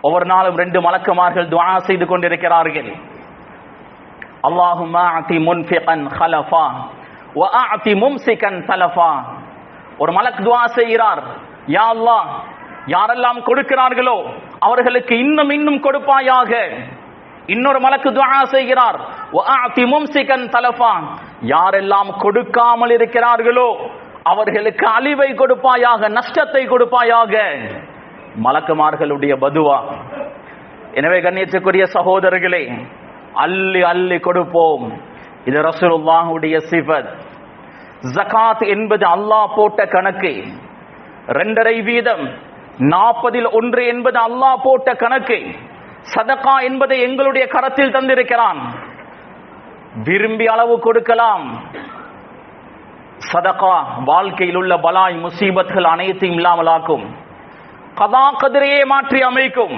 ஒவ்வொரு நாளும் 2 மலக்குமார்கள் துஆ செய்து கொண்டிருக்கிறார்கள். அல்லாஹும்ம அதி முன்ஃபிகன் ஹலஃபா வ அதி மும்சிகன் தலஃபா. ஒரு மலக் துஆ செய்கிறார், யா அல்லாஹ், யாரெல்லாம் கொடுக்கிறார்களோ அவர்களுக்கு இன்னும் இன்னும் கொடுப்பாயாக. இன்னொரு மலக்கு துஆ செய்கிறார், வ அதி மும்சிகன் தலஃபா, யாரெல்லாம் கொடுக்காமல் இருக்கிறார்களோ அவர்களுக்கு அழிவை கொடுப்பாயாக, நஷ்டத்தை கொடுப்பாயாக. மலக்குமார்களுடைய பதுவா. எனவே கண்ணியத்துக்குரிய சகோதரர்களே, அள்ளி அள்ளி கொடுப்போம். இது ரசூலுல்லாஹுடைய சிஃபத். ஜகாத் என்பது அல்லாஹ் போட்ட கணக்கு. 2.5 வீதம் 40ல் 1 என்பது அல்லாஹ் போட்ட கணக்கு. சதகா என்பதை எங்களுடைய கரத்தில் தந்திருக்கிறான். விரும்பி அளவு கொடுக்கலாம். சதகா வாழ்க்கையில் உள்ள பலாய் முசீபத்கள் அனைத்தையும் இல்லாமலாக்கும். கதா கதிரையே மாற்றி அமைக்கும்.